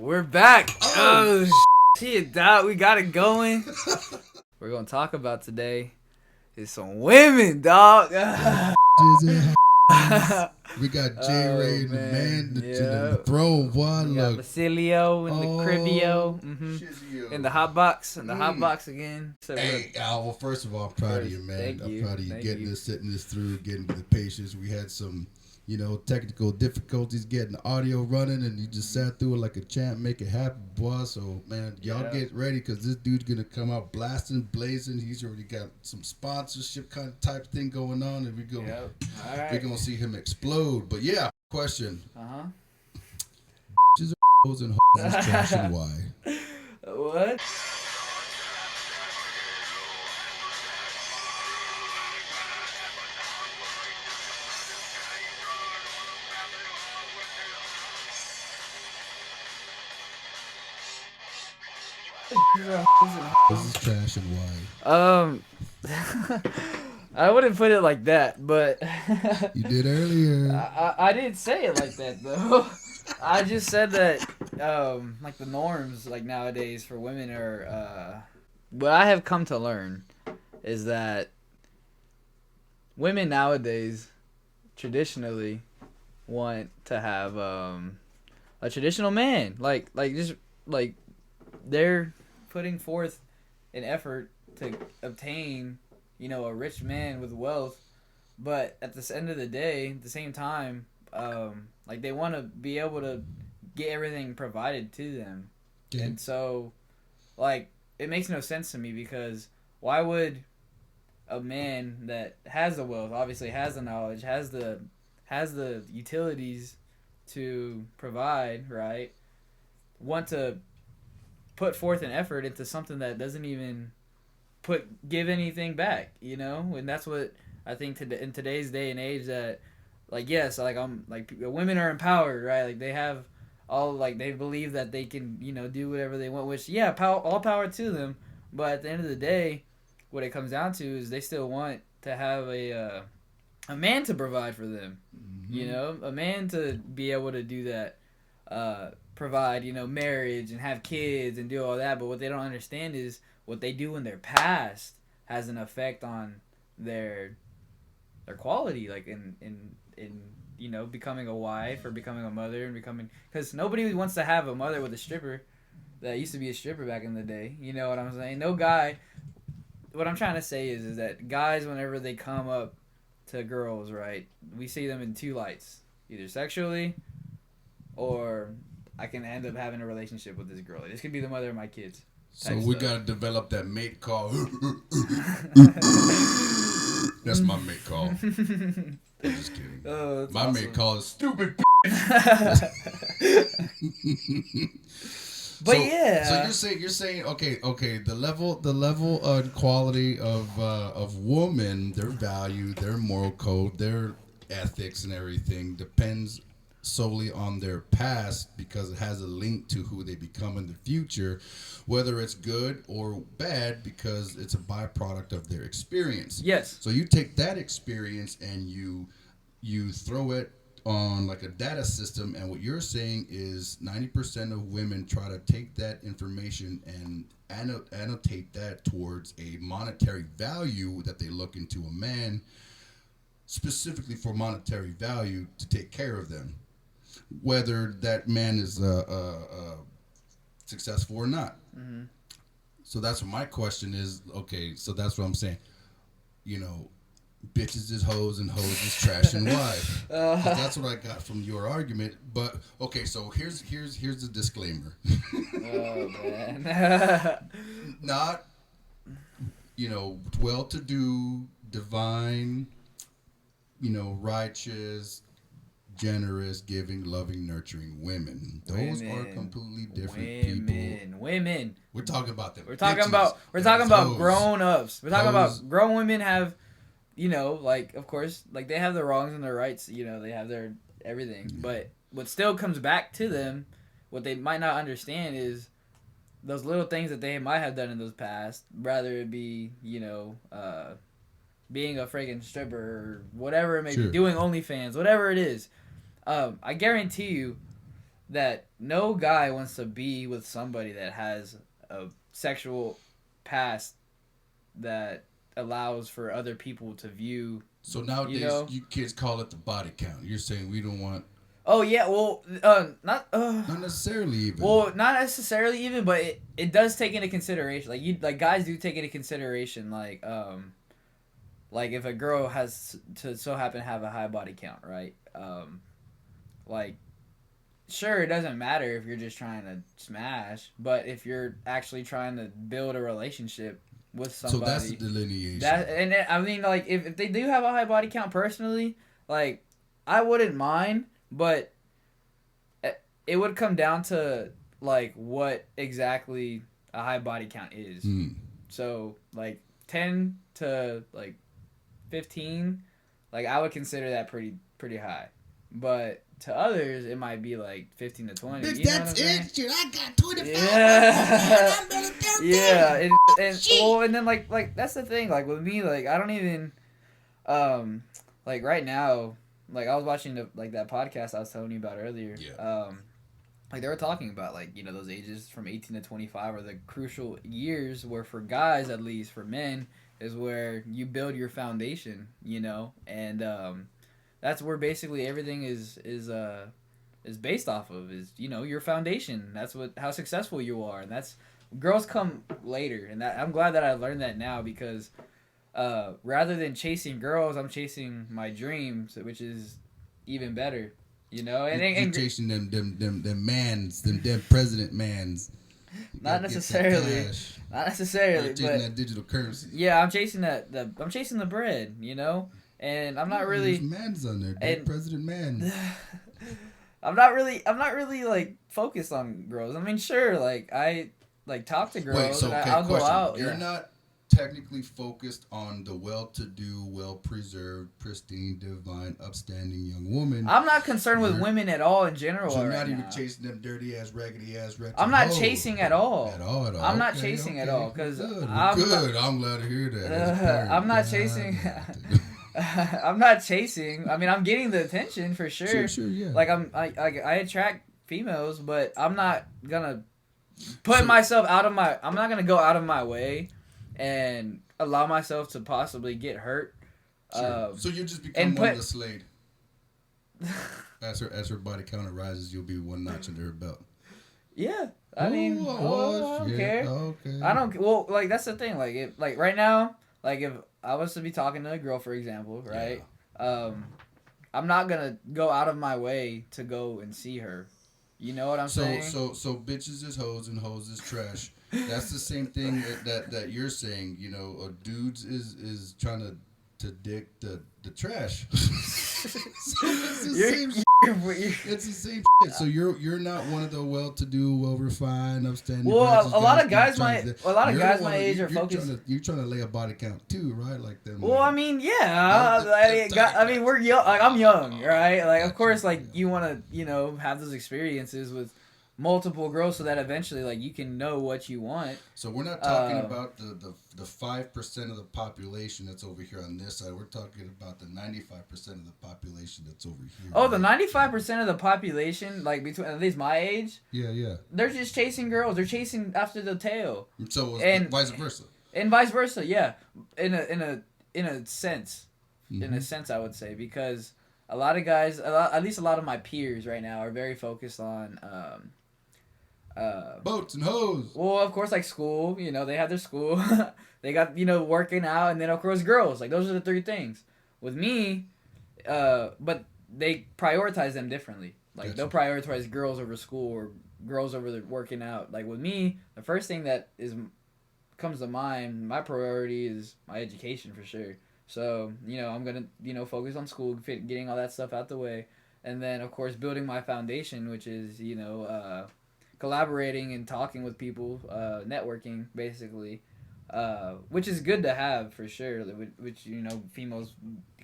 We're back. Oh, shit, dog. We got it going. We're going to talk about today is some women, dog. We got J Ray and the man, the bro. What we got look? Basilio and the Cribio. In the hot box. In the hot box again. So hey, Al, well, first of all, I'm proud of you, man. I'm proud of you sitting this through, getting the patience. We had some, technical difficulties getting the audio running, and you just sat through it like a champ, make it happen, boy. So, man, y'all get ready because this dude's going to come out blasting, blazing. He's already got some sponsorship kind of type thing going on, and we're going to see him explode. But, yeah, question. Bitches are hoes and hoes is trash and why? What? This is trash and why? I wouldn't put it like that, but you did earlier. I didn't say it like that though. I just said that like the norms like nowadays for women are what I have come to learn is that women nowadays traditionally want to have a traditional man like they're putting forth an effort to obtain, a rich man with wealth, but at the end of the day, at the same time, they want to be able to get everything provided to them. Yeah. And so, it makes no sense to me because why would a man that has the wealth, obviously has the knowledge, has the utilities to provide, right, want to put forth an effort into something that doesn't even give anything back, and that's what I think in today's day and age that, women are empowered, right? They have all they believe that they can, do whatever they want, which all power to them, but at the end of the day, what it comes down to is they still want to have a man to provide for them, a man to be able to do that. Provide, marriage and have kids and do all that, but what they don't understand is what they do in their past has an effect on their quality, in becoming a wife or becoming a mother and because nobody wants to have a mother with a stripper that used to be a stripper back in the day. You know what I'm saying? No guy. What I'm trying to say is that guys, whenever they come up to girls, right, we see them in two lights, either sexually or I can end up having a relationship with this girl. This could be the mother of my kids. So we got to develop that mate call. That's my mate call. I'm just kidding. Oh, my awesome. Mate call is stupid. But yeah. So you're saying okay. The level and quality of woman, their value, their moral code, their ethics, and everything depends solely on their past because it has a link to who they become in the future, whether it's good or bad because it's a byproduct of their experience. Yes. So you take that experience and you throw it on like a data system, and what you're saying is 90% of women try to take that information and annotate that towards a monetary value that they look into a man specifically for monetary value to take care of them, whether that man is successful or not. Mm-hmm. So that's what my question is. Okay, so that's what I'm saying. Bitches is hoes and hoes is trash and why? That's what I got from your argument. But okay, so here's the disclaimer. Oh man. Not well-to-do, divine, righteous, generous, giving, loving, nurturing women. Those are completely different people. Women. We're talking about them. We're talking about grown-ups. We're talking about grown women have, of course, they have their wrongs and their rights. They have their everything. Yeah. But what still comes back to them, what they might not understand is those little things that they might have done in those past, rather it be, being a friggin' stripper or whatever it may be, doing OnlyFans, whatever it is. I guarantee you, that no guy wants to be with somebody that has a sexual past that allows for other people to view. So nowadays, you kids call it the body count. You're saying we don't want. Oh yeah, well, not necessarily even. Well, not necessarily even, but it does take into consideration. Like guys do take into consideration, like if a girl has to so happen to have a high body count, right? Like, sure, it doesn't matter if you're just trying to smash, but if you're actually trying to build a relationship with somebody, so that's the delineation. I mean, like if they do have a high body count, personally, like I wouldn't mind. But it would come down to, like, what exactly a high body count is. So, like, 10 to, like, 15, like, I would consider that pretty high. But to others, it might be, like, 15 to 20. Bitch, that's it, shit. I got 25. Yeah. Yeah. And then, like, that's the thing. Like, with me, like, I don't even, like, right now, like, I was watching that podcast I was telling you about earlier. Yeah. Like, they were talking about, like, those ages from 18 to 25 are the crucial years where, for guys, at least, for men, is where you build your foundation, and that's where basically everything is based off of, is, your foundation. That's how successful you are, and that's, girls come later, and I'm glad that I learned that now, because rather than chasing girls, I'm chasing my dreams, which is even better, And you're chasing them mans, them president mans. Not necessarily. Not necessarily. You're chasing that digital currency. Yeah, I'm chasing I'm chasing the bread, and I'm not really. There's mans on there, dead president man. I'm not really like focused on girls. I mean, sure, like I talk to girls. Wait, so and I'll question. Go out. You're not technically focused on the well-to-do, well-preserved, pristine, divine, upstanding young woman. I'm not concerned with women at all in general. So you're not even chasing them dirty-ass, raggedy-ass, wretched. I'm not chasing at all. At all. I'm not chasing at all, because good. I'm glad to hear that. I'm not chasing. I'm not chasing. I mean, I'm getting the attention for sure. Sure, yeah. Like I attract females, but I'm not gonna put myself out of my. I'm not gonna go out of my way and allow myself to possibly get hurt. Sure. So you just become one of the Slade. As her body count rises, you'll be one notch under her belt. Yeah, I mean, I don't care. Okay. I don't. Well, like that's the thing. Like right now, like if I was to be talking to a girl, for example, right? Yeah. I'm not gonna go out of my way to go and see her. You know what I'm saying? So bitches is hoes and hoes is trash. That's the same thing that you're saying. Dudes is trying to dig the trash. So it's the same shit. It's the same shit. So you're not one of the well-to-do, well-refined, upstanding. Well, a lot of guys my age are focused. You're trying to lay a body count too, right? Like them. Well, I mean, yeah. I mean, we're young. Like, I'm young, right? Like, of course, like you want to, have those experiences with multiple girls so that eventually, like, you can know what you want. So we're not talking about the 5% of the population that's over here on this side. We're talking about the 95% of the population that's over here. Oh, the 95% of the population, like between at least my age. Yeah. They're just chasing girls. They're chasing after the tail. So vice versa. And vice versa, yeah. In a sense, I would say, because a lot of guys, at least a lot of my peers right now, are very focused on. Boats and hoes. Well, of course, like school, they have their school. They got, working out, and then, of course, girls. Like, those are the three things. With me, but they prioritize them differently. Like, gotcha. They'll prioritize girls over school or girls over the working out. Like, with me, the first thing that comes to mind, my priority is my education for sure. So, I'm going to, focus on school, getting all that stuff out the way. And then, of course, building my foundation, which is, collaborating and talking with people, networking basically, which is good to have for sure. Which females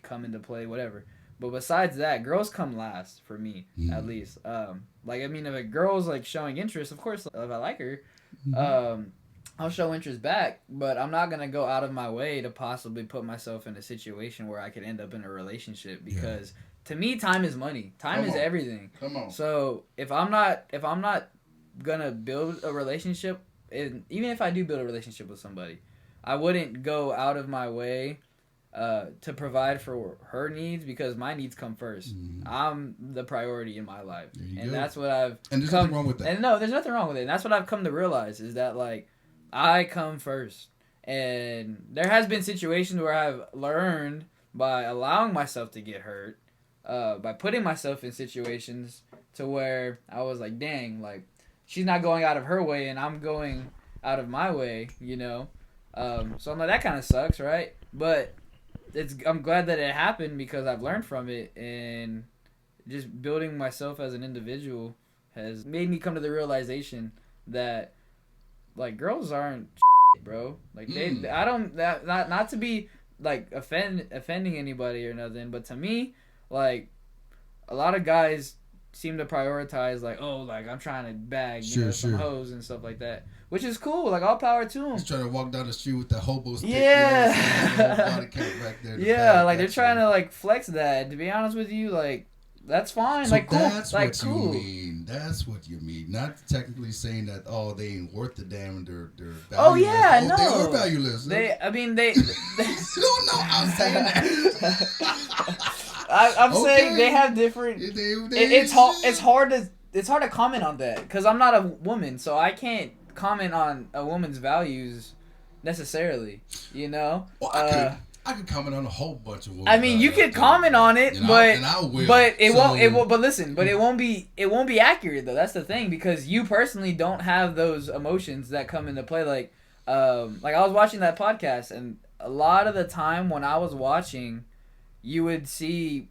come into play, whatever. But besides that, girls come last for me, at least. Like, I mean, if a girl's like showing interest, of course, if I like her, I'll show interest back. But I'm not gonna go out of my way to possibly put myself in a situation where I could end up in a relationship because. to me, time is money. Time is everything. Come on. So if I'm not gonna build a relationship, and even if I do build a relationship with somebody, I wouldn't go out of my way to provide for her needs because my needs come first. I'm the priority in my life, and that's what I've. And there's nothing wrong with that. And no, there's nothing wrong with it. And that's what I've come to realize is that like I come first, and there has been situations where I've learned by allowing myself to get hurt, by putting myself in situations to where I was like, dang, like she's not going out of her way, and I'm going out of my way, you know. So I'm like, that kind of sucks, right? But I'm glad that it happened because I've learned from it, and just building myself as an individual has made me come to the realization that like girls aren't shit, bro. Like I don't not to be like offending anybody or nothing, but to me, like a lot of guys seem to prioritize like, oh, like I'm trying to bag some hoes and stuff like that, which is cool. Like all power to them. He's trying to walk down the street with the hobo stick. Yeah, you know body count back there yeah, like they're trying to like flex that. To be honest with you, like that's fine. So like cool. That's like what cool. You mean. That's what you mean. Not technically saying that they ain't worth the damn. They're valueless. Oh yeah, no. They are valueless. They. You don't know. I'm saying that. I'm saying they have different. It's hard to comment on that because I'm not a woman, so I can't comment on a woman's values necessarily. You know. Well, I could comment on a whole bunch of women. I mean, you could comment on it, but I will. But it won't. But listen, but it won't be accurate though. That's the thing because you personally don't have those emotions that come into play. Like I was watching that podcast, and a lot of the time when I was watching, you would see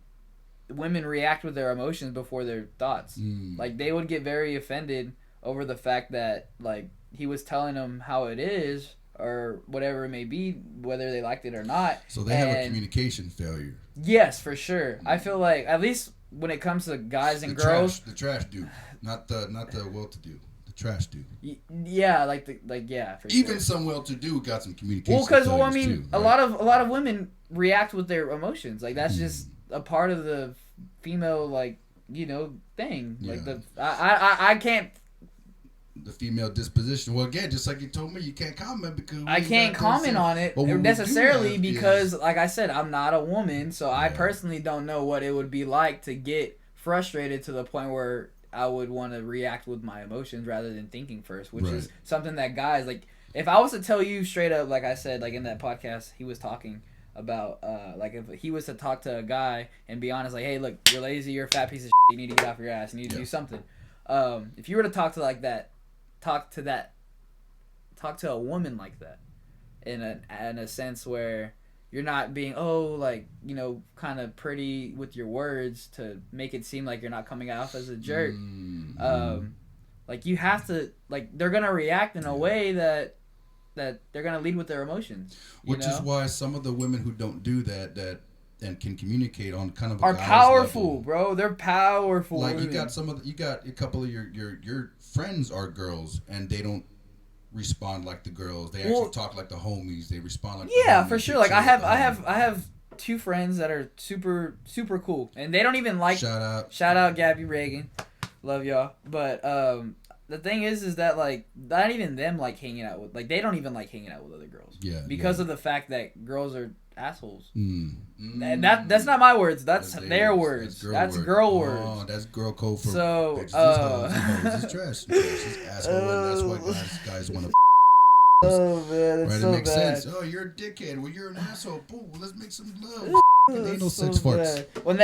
women react with their emotions before their thoughts. Like they would get very offended over the fact that like he was telling them how it is or whatever it may be, whether they liked it or not. So they have a communication failure. Yes, for sure. I feel like at least when it comes to guys and girls, the trash dude, not the well-to-do. Trash dude. Yeah, yeah. For Even sure. some well-to-do got some communication. Well, because I mean, too, right? a lot of women react with their emotions. Like that's just a part of the female, like thing. Yeah. Like I can't. The female disposition. Well, again, just like you told me, you can't comment because I can't comment on it necessarily because, like I said, I'm not a woman, so I personally don't know what it would be like to get frustrated to the point where I would want to react with my emotions rather than thinking first, which is something that guys like. If I was to tell you straight up, like I said, like in that podcast, he was talking about like if he was to talk to a guy and be honest, like, hey, look, you're lazy, you're a fat piece of shit, you need to get off your ass, you need to do something. If you were to talk to like that. Talk to a woman like that in a sense where you're not being kind of pretty with your words to make it seem like you're not coming off as a jerk. Like you have to, like, they're gonna react in a way that they're gonna lead with their emotions, which is why some of the women who don't do that and can communicate on kind of are powerful level, bro. They're powerful. Like women. You got a couple of your friends are girls and they don't respond like the girls. They actually talk like the homies. They respond like the homies. For sure. Like I have two friends that are super super cool and they don't even like shout out Gabby Reagan, love y'all. But the thing is that like not even them like hanging out with, like they don't even like hanging out with other girls. Yeah. Because of the fact that girls are assholes. And that's not my words. That's their words. That's girl words. Oh, that's girl code for so. It's trash. It's asshole. And that's why guys want to. Oh man, it's so it makes bad. sense. Oh, you're a dickhead. Well, you're an asshole. Boom. Let's make some love. Anal sex farts. Well,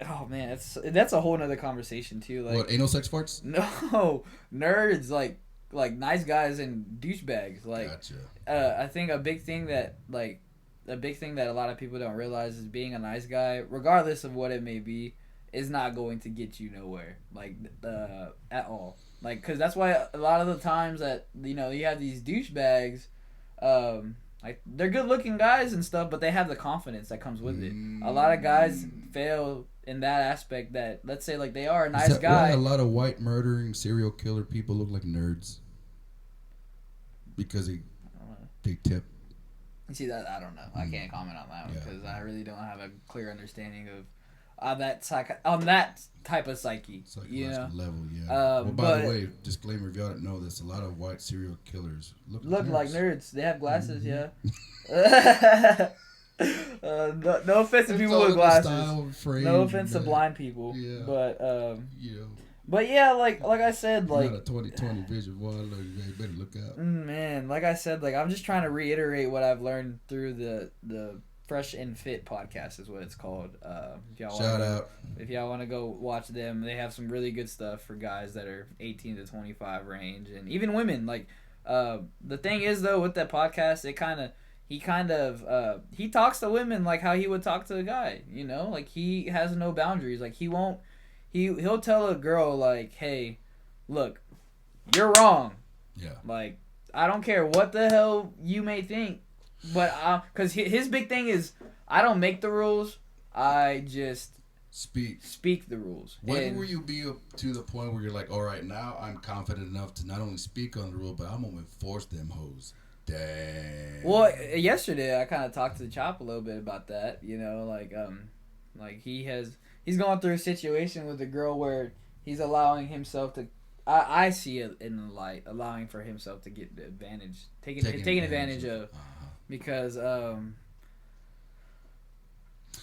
oh man, that's a whole nother conversation too. Like what? Anal sex farts? No, nerds like nice guys and douchebags. Like, gotcha. I think a big thing that a lot of people don't realize is being a nice guy, regardless of what it may be, is not going to get you nowhere. Like at all. Like, cause that's why a lot of the times that you have these douchebags. Like they're good looking guys and stuff, but they have the confidence that comes with it. A lot of guys fail in that aspect. That let's say like they are a nice guy. Why a lot of white murdering serial killer people look like nerds? Because they tip. You see that? I don't know. I can't comment on that one because I really don't have a clear understanding on that type of psyche. Psychological level, yeah. Well, by the way, disclaimer: if y'all don't know this, a lot of white serial killers look like nerds. They have glasses, yeah. No offense to people with glasses. No offense to blind people. Yeah. But yeah, like I said, like not a 20/20 vision. Boy, you better look out. Man, like I said, like I'm just trying to reiterate what I've learned through the Fresh and Fit podcast is what it's called. Shout out. If y'all want to go watch them, they have some really good stuff for guys that are 18 to 25 range, and even women. Like the thing is though with that podcast, he talks to women like how he would talk to a guy. You know, like he has no boundaries. Like he'll tell a girl like, hey, look, you're wrong. Yeah. Like I don't care what the hell you may think. But because his big thing is, I don't make the rules. I just speak the rules. When will you be to the point where you're like, all right, now I'm confident enough to not only speak on the rule, but I'm gonna enforce them hoes. Dang. Well, yesterday I kind of talked to Chop a little bit about that. You know, like he's going through a situation with a girl where he's allowing himself to. I see it in the light, allowing for himself to get the advantage, taking advantage of. Because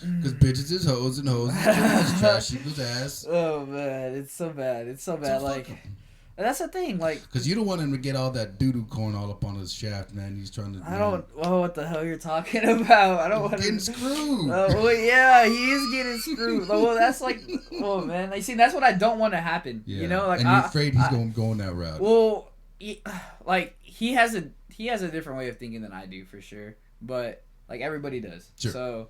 bitches is hoes and hoes is trash people's ass. Oh man, it's so bad. Like that's the thing. Like because you don't want him to get all that doo-doo corn all up on his shaft, man. He's trying to. I don't. Oh, what the hell you're talking about? I don't want getting screwed. Oh well, yeah, he is getting screwed. Well, that's like, oh man, like see, that's what I don't want to happen. Yeah. You know, like and you're afraid he's going that route. Well, he has a different way of thinking than I do for sure, but like everybody does. Sure. So,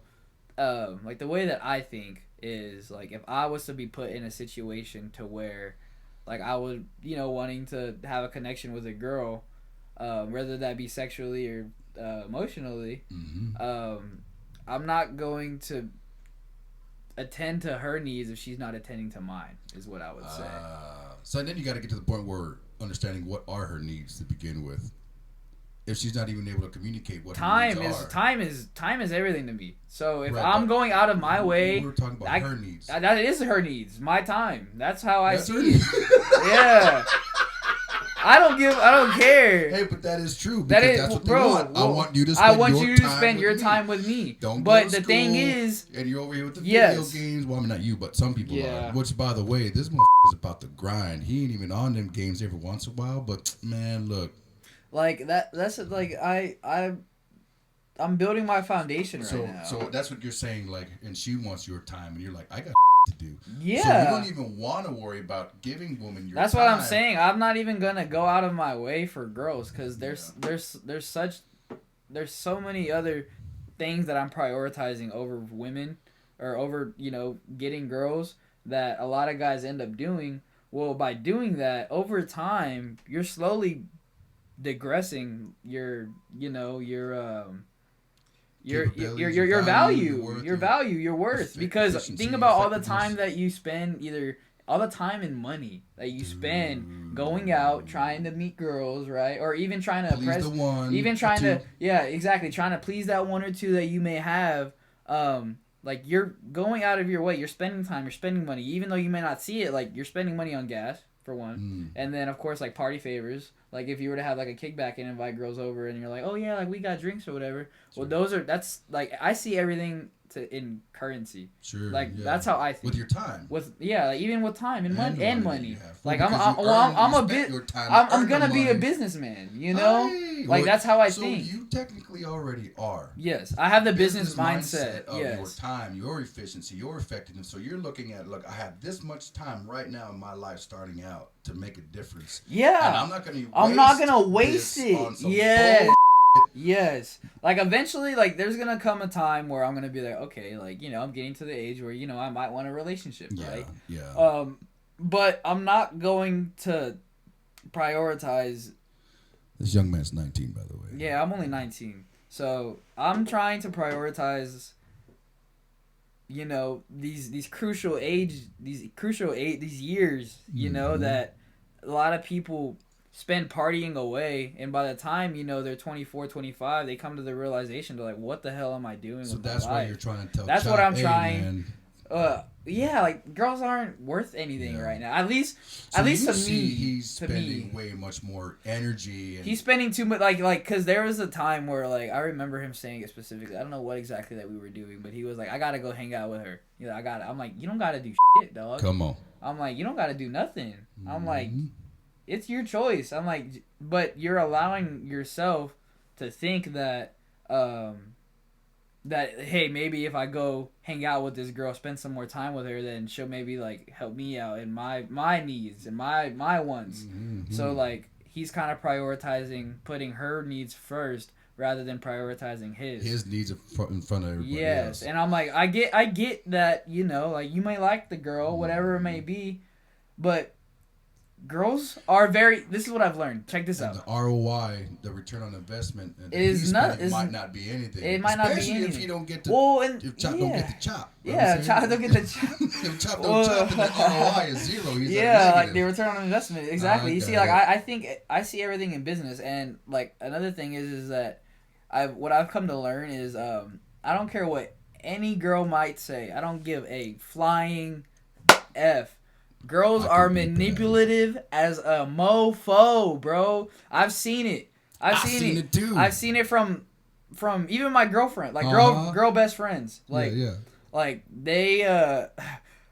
like the way that I think is like if I was to be put in a situation to where, like I would, wanting to have a connection with a girl, whether that be sexually or emotionally, I'm not going to attend to her needs if she's not attending to mine. Is what I would say. So then you got to get to the point where understanding what are her needs to begin with. If she's not even able to communicate what her needs are. Time is everything to me. So if I'm going out of my way, we were talking about her needs. That is her needs. My time. That's how I see it. Yeah. I don't care. Hey, but that is true. That's what they want. Well, I want you to spend your time with me. Don't but go to the school, thing is, and you're over here with the video games. Well, I mean, not you, but some people are. Which, by the way, this motherfucker is about the grind. He ain't even on them games every once in a while. But man, look. Like that's like I'm building my foundation right now. So that's what you're saying, like, and she wants your time, and you're like, I got to do. Yeah. So you don't even want to worry about giving women your time. That's what I'm saying. I'm not even gonna go out of my way for girls because there's so many other things that I'm prioritizing over women or over getting girls that a lot of guys end up doing. Well, by doing that over time, you're slowly digressing your value, your worth. Because think about all the time that you spend, all the time and money that you spend going out trying to meet girls, right? Or even trying to impress, trying to please that one or two that you may have. Like you're going out of your way, you're spending time, you're spending money, even though you may not see it. Like you're spending money on gas for one, and then of course like party favors. Like if you were to have like a kickback and invite girls over and you're like, oh yeah, like we got drinks or whatever. Sure. Well, that's like I see everything in currency. Sure. Like that's how I think. With your time. Like, even with time and money. Like I'm gonna be a businessman. Like that's how I think. So you technically already are. Yes, I have the business mindset of your time, your efficiency, your effectiveness. So you're looking at, look, I have this much time right now in my life starting out to make a difference. Yeah. And I'm not gonna waste it. Yes. Yes. Like eventually, like there's gonna come a time where I'm gonna be like, okay, like I'm getting to the age where I might want a relationship, right? Yeah. But I'm not going to prioritize. This young man's 19, by the way. Yeah, I'm only 19, so I'm trying to prioritize. These crucial years. That a lot of people spend partying away, and by the time they're 24, 25, they come to the realization they're like, what the hell am I doing with my life? That's why you're trying to tell that's Chop, what I'm hey, trying man, Yeah, like girls aren't worth anything right now. At least to me. He's spending way much more energy. And he's spending too much, like, because there was a time where, like, I remember him saying it specifically. I don't know what exactly that we were doing, but he was like, I gotta go hang out with her. You know, I'm like, you don't gotta do shit, dog. Come on. I'm like, you don't gotta do nothing. I'm like, it's your choice. I'm like, but you're allowing yourself to think that, that, hey, maybe if I go hang out with this girl, spend some more time with her, then she'll maybe, like, help me out in my needs and my wants. Mm-hmm. So, like, he's kind of prioritizing putting her needs first rather than prioritizing his needs in front of everybody else. And I'm like, I get that, you know, like, you may like the girl, whatever it may be, but girls are this is what I've learned. Check this out. The ROI, the return on investment, might not be anything. It might not be anything. Especially if you don't get to, if Chop don't get the chop. Yeah, Chop don't get the chop. If Chop don't chop, then the ROI is zero. He's like the return on investment. Exactly. You see, like, I think I see everything in business, and, like, another thing is that what I've come to learn is I don't care what any girl might say. I don't give a flying F. Girls are manipulative as a mofo, bro. I've seen it. I've seen it too. I've seen it from even my girlfriend, like girl best friends. Like, like they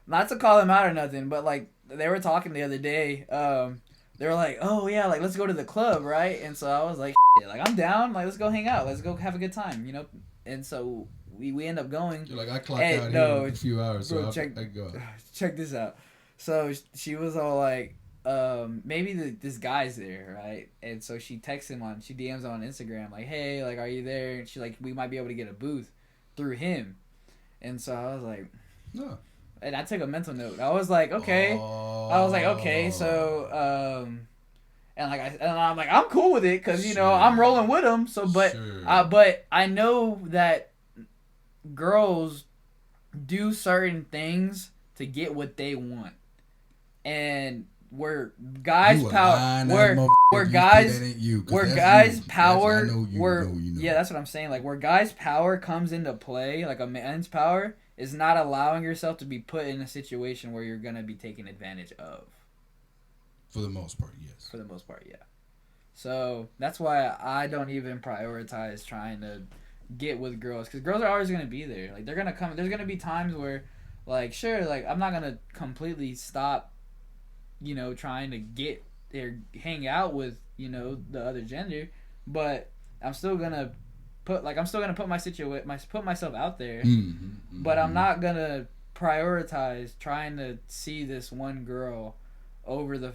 not to call them out or nothing, but, like, they were talking the other day. They were like, oh yeah, like, let's go to the club, right? And so I was like, like, I'm down. Like, let's go hang out. Let's go have a good time, you know. And so we end up going. You're like, I clocked out here in a few hours, bro, so I go. Check this out. So she was all like, maybe this guy's there, right? And so she texts him she DMs him on Instagram, like, hey, like, are you there? And she's like, we might be able to get a booth through him. And so I was like, no. And I took a mental note. I was like, okay. I was like, okay, so, and I'm like, I'm cool with it, because, you know, I'm rolling with him. So, but I know that girls do certain things to get what they want. And where guys power, yeah, that's what I'm saying. Like, where guys' power comes into play, like a man's power, is not allowing yourself to be put in a situation where you're gonna be taken advantage of. For the most part, yes. For the most part, yeah. So that's why I don't even prioritize trying to get with girls, because girls are always gonna be there. Like, they're gonna come. There's gonna be times where, like, sure, like, I'm not gonna completely stop, you know, trying to get or hang out with, you know, the other gender, but I'm still gonna put myself out there. But I'm not gonna prioritize trying to see this one girl over the,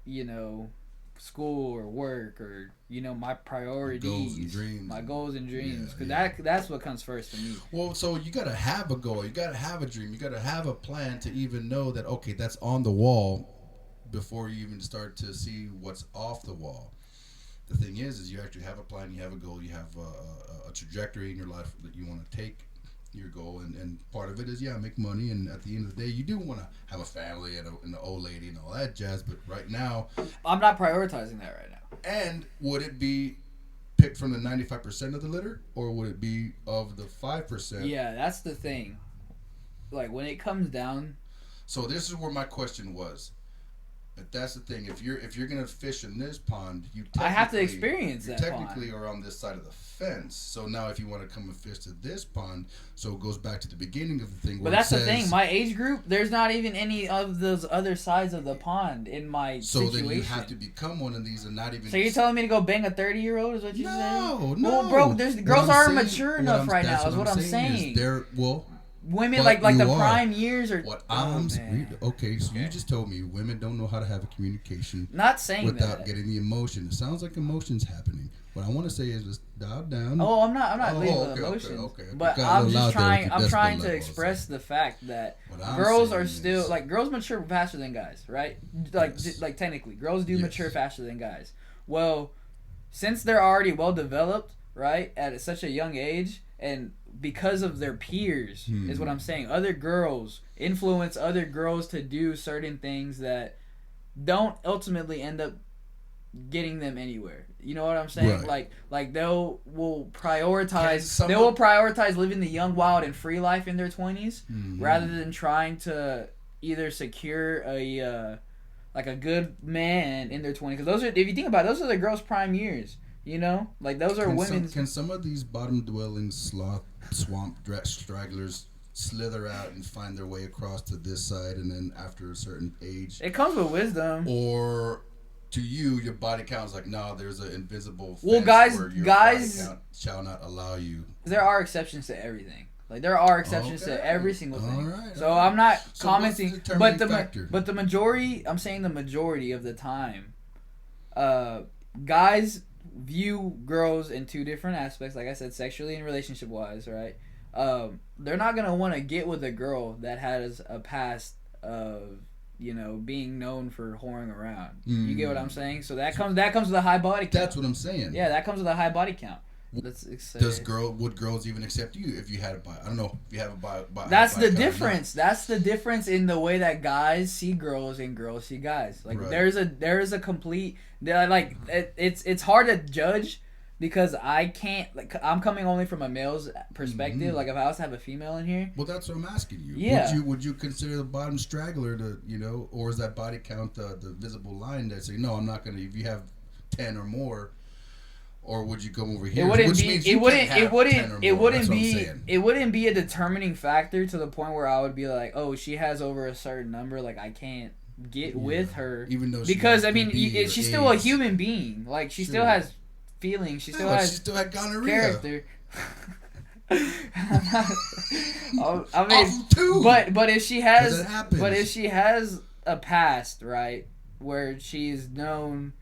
you know, school or work or, you know, my priorities, my goals and dreams, because that's what comes first for me. Well, so you gotta have a goal, you gotta have a dream, you gotta have a plan to even know that, okay, that's on the wall before you even start to see what's off the wall. The thing is you actually have a plan, you have a goal, you have a trajectory in your life that you want to take your goal, and part of it is make money, and at the end of the day you do want to have a family and an old lady and all that jazz, but right now I'm not prioritizing that right now. And would it be picked from the 95% of the litter, or would it be of the 5%? Yeah, that's the thing. Like, when it comes down, so this is where my question was. But that's the thing. If you're gonna fish in this pond, I have to experience that pond. Technically, are on this side of the fence. So now, if you want to come and fish to this pond, so it goes back to the beginning of the thing. But that's the thing. My age group, there's not even any of those other sides of the pond in my situation. So then you have to become one of these, and not even. So you're telling me to go bang a 30-year-old? Is what you're saying? No. Well, bro, girls aren't mature enough right now. Is what I'm saying. Women like the prime years are. Okay, so you just told me women don't know how to have a communication. Not saying without getting the emotion. It sounds like emotions happening. What I want to say is just dial down. Oh, I'm not leading with emotions. Okay. But I'm just trying. I'm trying to express the fact that girls are still girls mature faster than guys, right? Like technically, girls do mature faster than guys. Well, since they're already well developed, right, at such a young age, and because of their peers, is what I'm saying. Other girls influence other girls to do certain things that don't ultimately end up getting them anywhere. You know what I'm saying? Right. Like will prioritize living the young, wild, and free life in their 20s rather than trying to either secure a like a good man in their 20s. Because those are, if you think about it, those are the girls' prime years. You know, like those are women's. Can some of these bottom-dwelling swamp stragglers slither out and find their way across to this side, and then after a certain age, it comes with wisdom. Or to you, your body count is like, no, there's an invisible fence where your body count shall not allow you. There are exceptions to everything. Like there are exceptions to every single thing. So I'm not commenting, but the majority. I'm saying the majority of the time, guys view girls in two different aspects. Like I said, sexually and relationship wise, right? They're not gonna want to get with a girl that has a past of, you know, being known for whoring around. You get what I'm saying? So that comes with a high body count. That's what I'm saying. Yeah, that comes with a high body count. Would girls even accept you if you had a bi? I don't know if you have a bi. That's the difference. That's the difference in the way that guys see girls and girls see guys. Like there is a complete, like it's hard to judge because I can't, like, I'm coming only from a male's perspective. Like if I was to have a female in here. Well, that's what I'm asking you. Yeah. Would you consider the bottom straggler to, you know, or is that body count the visible line that say no, I'm not gonna, if you have 10 or more. Or would you come over here? It wouldn't be a determining factor to the point where I would be like, oh, she has over a certain number, like I can't get with her, even though because I mean she's still a human being. Like she still has feelings. She still has gonorrhea. Character. I mean, but if she has a past, right, where she's known,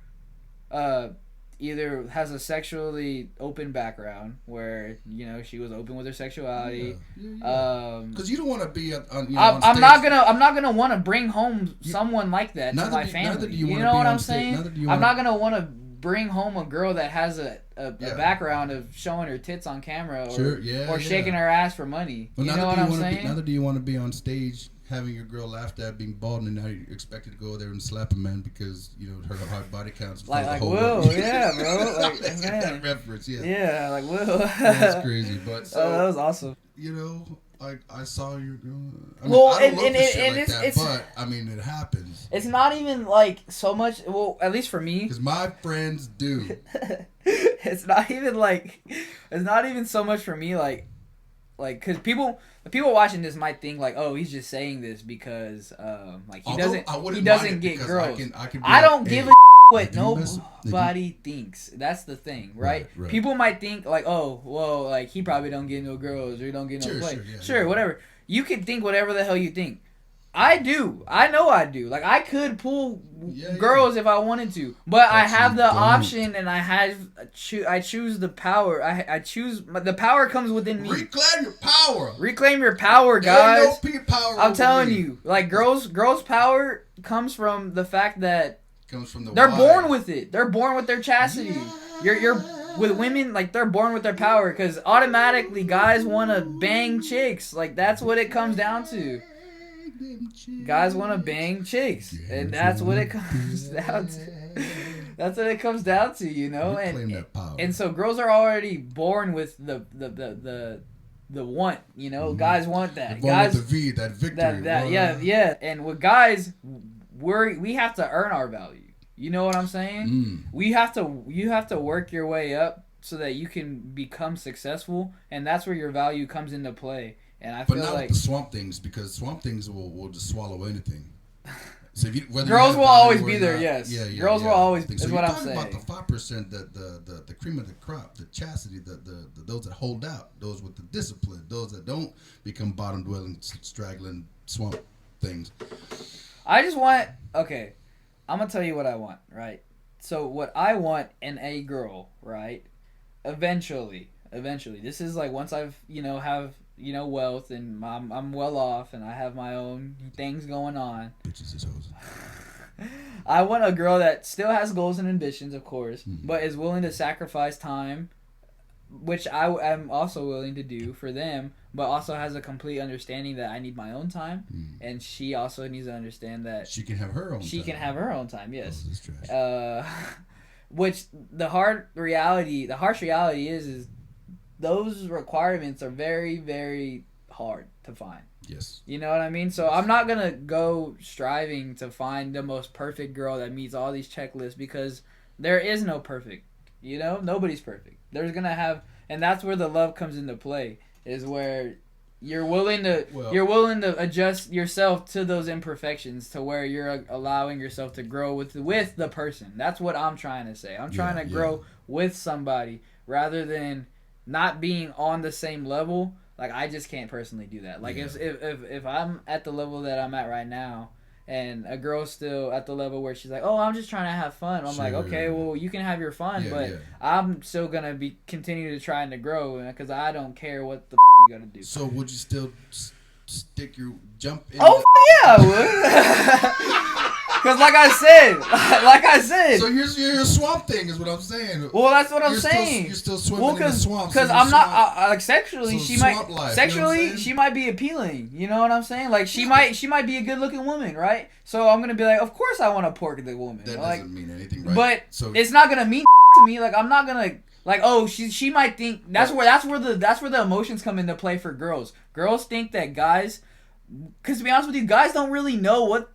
either has a sexually open background where, you know, she was open with her sexuality. Because you don't want to be on I'm not gonna want to bring home someone like that to my family. You know what I'm saying? I'm not gonna want to bring home a girl that has a background of showing her tits on camera or shaking her ass for money. Well, you know what I'm saying? Neither do you want to be on stage having your girl laughed at being bald, and now you're expected to go there and slap a man because, you know, her hard body counts. Like Will, yeah, bro. Like, man. That reference, yeah. Yeah, like Will. That's crazy, but so, that was awesome. You know, I saw you. I mean, it happens. It's not even like so much. Well, at least for me, because my friends do. It's not even so much for me, like, because people watching this might think like, oh, he's just saying this because like he doesn't get girls. I don't give a what nobody thinks. That's the thing, right? People might think like, oh, well, like he probably don't get no girls or he don't get no play. Sure, whatever. You can think whatever the hell you think. I do. I know I do. Like I could pull girls if I wanted to, but I have the option, and I choose the power. I choose the power comes within me. Reclaim your power. Reclaim your power, guys. There ain't no power. I'm telling you, like girls' power comes from the fact that they're born with it. They're born with their chastity. You're with women, like they're born with their power because automatically guys want to bang chicks. Like that's what it comes down to. Guys want to bang chicks, and that's what it comes down to. That's what it comes down to, you know. And so girls are already born with the want, you know. Guys want that. Guys with the V, that victory. Yeah. And with guys, we have to earn our value. You know what I'm saying? You have to work your way up so that you can become successful, and that's where your value comes into play. And I feel not like with the swamp things, because swamp things will just swallow anything. So girls will always be there. Yes. Girls will always. Is what I'm saying. About the 5%, the cream of the crop, the chastity, the those that hold out, those with the discipline, those that don't become bottom dwelling, straggling swamp things. I just want. Okay, I'm gonna tell you what I want. Right. So what I want in a girl, right? Eventually, this is like once I've have wealth, and I'm well off, and I have my own things going on. Bitches is hoes. I want a girl that still has goals and ambitions, of course, but is willing to sacrifice time, which I am also willing to do for them, but also has a complete understanding that I need my own time, and she also needs to understand that she can have her own time. She can have her own time, yes. Oh, this trash. which the harsh reality is those requirements are very, very hard to find. Yes. You know what I mean? So I'm not going to go striving to find the most perfect girl that meets all these checklists because there is no perfect. You know? Nobody's perfect. There's going to have... And that's where the love comes into play, is where you're willing to adjust yourself to those imperfections to where you're allowing yourself to grow with the person. That's what I'm trying to say. I'm trying to grow with somebody rather than not being on the same level. Like, I just can't personally do that. Like, if I'm at the level that I'm at right now, and a girl's still at the level where she's like, oh, I'm just trying to have fun. I'm like, okay, well, you can have your fun, but I'm still going to be continue to trying to grow because I don't care what the you got to do. So would you still jump in? Oh, yeah, I would. Because like I said. So your swamp thing is what I'm saying. Well, that's what I'm saying. You're still swimming in the swamp. Because I'm not like sexually. So She might be appealing. You know what I'm saying? Like she might be a good looking woman, right? So I'm gonna be like, of course I want to pork the woman. That doesn't mean anything, right? But it's not gonna mean to me. Like I'm not gonna. Like, oh, she might think that's where the emotions come into play for girls. Girls think that guys, because to be honest with you, guys don't really know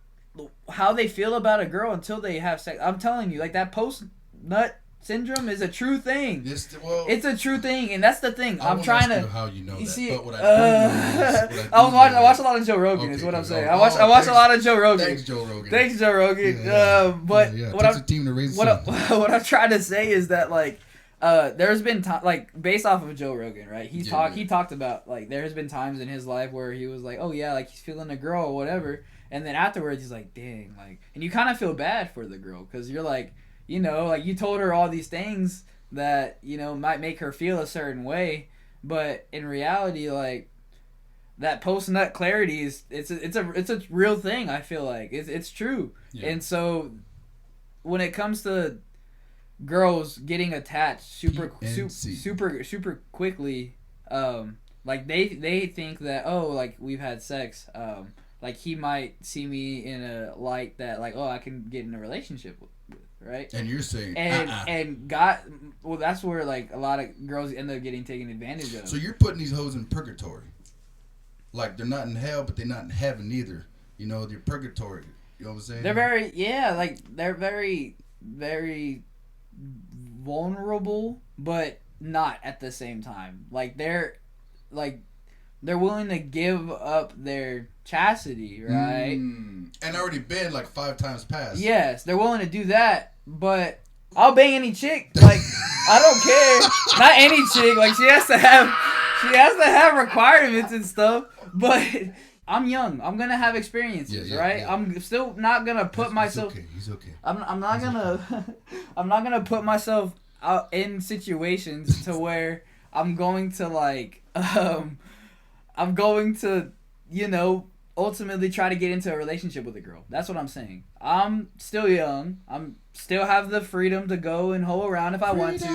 how they feel about a girl until they have sex. I'm telling you, like that post-nut syndrome is a true thing. It's a true thing, and that's the thing. I'm trying to. How you know that? See, but what I watch a lot of Joe Rogan. Okay, is what I'm saying. I watch a lot of Joe Rogan. Thanks, Joe Rogan. But what a team to raise what I'm trying to say is that like. There's been based off of Joe Rogan, right? He talked about like there has been times in his life where he was like, oh yeah, like he's feeling a girl or whatever, and then afterwards he's like, dang, like, and you kind of feel bad for the girl because you're like, you know, like you told her all these things that you know might make her feel a certain way, but in reality, like that post nut clarity is it's a real thing. I feel like it's true, and so when it comes to girls getting attached super quickly, like they think that, oh, like we've had sex, like he might see me in a light that like, oh, I can get in a relationship with, right? And you're saying and God, well, that's where like a lot of girls end up getting taken advantage of. So you're putting these hoes in purgatory, like they're not in hell, but they're not in heaven either. You know, they're purgatory. You know what I'm saying? They're very, very vulnerable, but not at the same time. Like they're willing to give up their chastity, right? And already been like 5 times past. Yes, they're willing to do that, but I'll bang any chick. Like I don't care. Not any chick. Like she has to have requirements and stuff. But I'm young. I'm gonna have experiences, right? Yeah. I'm still not gonna put myself. He's okay. I'm not gonna put myself out in situations to where I'm going to like I'm going to, you know, ultimately try to get into a relationship with a girl. That's what I'm saying. I'm still young. I'm still have the freedom to go and hoe around if I want to.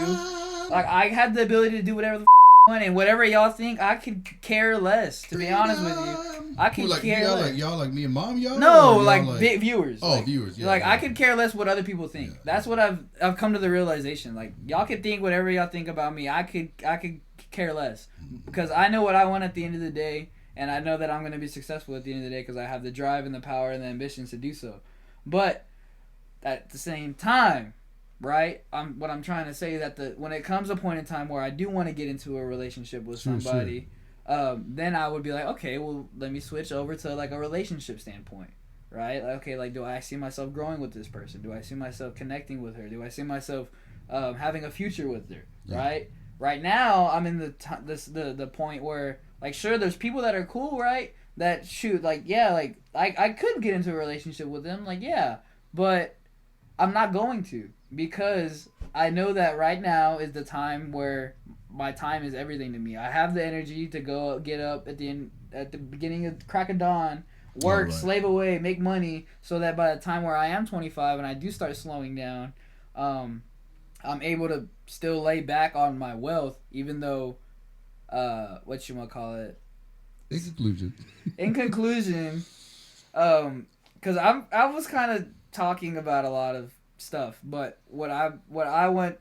Like I have the ability to do whatever the I want, and whatever y'all think, I could care less. To be honest with you, I could care less. Y'all like me and mom, y'all? No, like big viewers. Oh, like, viewers. Yeah, I could care less what other people think. Yeah, that's what I've come to the realization. Like y'all can think whatever y'all think about me. I could care less because I know what I want at the end of the day, and I know that I'm going to be successful at the end of the day because I have the drive and the power and the ambitions to do so. But at the same time, right? What I'm trying to say is that when it comes a point in time where I do want to get into a relationship with somebody, then I would be like, okay, well, let me switch over to like a relationship standpoint, right? Like, okay, like do I see myself growing with this person? Do I see myself connecting with her? Do I see myself having a future with her? Yeah. Right? Right now, I'm in the point where like sure, there's people that are cool, right? That shoot, like yeah, like I could get into a relationship with them, like yeah, but I'm not going to. Because I know that right now is the time where my time is everything to me. I have the energy to go get up at the beginning of the crack of dawn, work, slave away, make money, so that by the time where I am 25 and I do start slowing down, I'm able to still lay back on my wealth, even though, whatchamacallit. In conclusion, because I was kind of talking about a lot of stuff. But what I want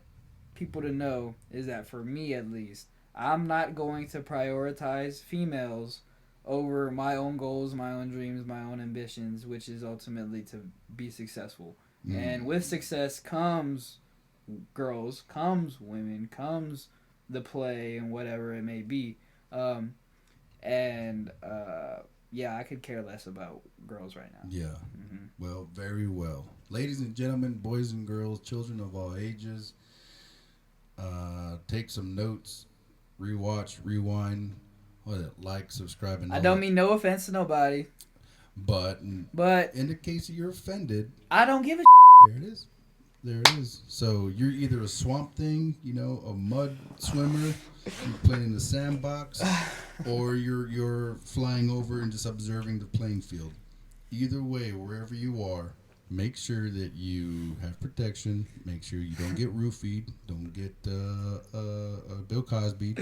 people to know is that for me at least, I'm not going to prioritize females over my own goals, my own dreams, my own ambitions, which is ultimately to be successful. And with success comes girls, comes women, comes the play and whatever it may be. And yeah, I could care less about girls right now. Yeah. Mm-hmm. Well, very well. Ladies and gentlemen, boys and girls, children of all ages, take some notes, rewatch, rewind, like, subscribe, and all I don't that. mean no offense to nobody. But in the case you're offended, I don't give a there it is. There it is. So you're either a swamp thing, a mud swimmer, you're playing in the sandbox, or you're flying over and just observing the playing field. Either way, wherever you are, make sure that you have protection. Make sure you don't get roofied, don't get Bill Cosby,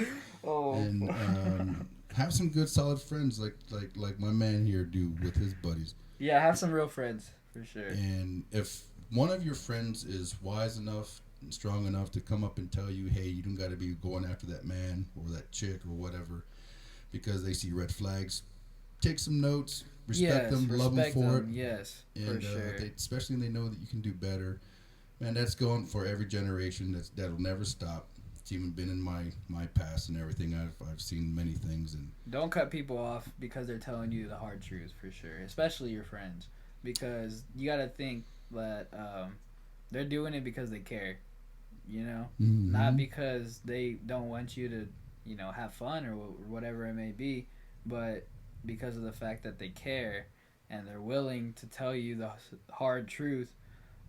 and have some good solid friends like my man here do with his buddies. Yeah, have some real friends for sure. And if one of your friends is wise enough and strong enough to come up and tell you, hey, you don't got to be going after that man or that chick or whatever because they see red flags, take some notes, respect them, love them for it. Yes, and, for sure. Especially when they know that you can do better. Man, that's going for every generation. That'll never stop. It's even been in my past and everything. I've seen many things. And don't cut people off because they're telling you the hard truth, for sure, especially your friends, because you got to think that they're doing it because they care, not because they don't want you to, have fun or whatever it may be, but because of the fact that they care and they're willing to tell you the hard truth,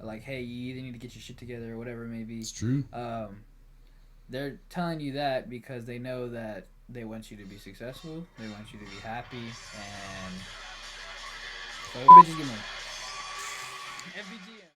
like, hey, you either need to get your shit together or whatever it may be. It's true. They're telling you that because they know that they want you to be successful, they want you to be happy, and so bitches get money. FBGM.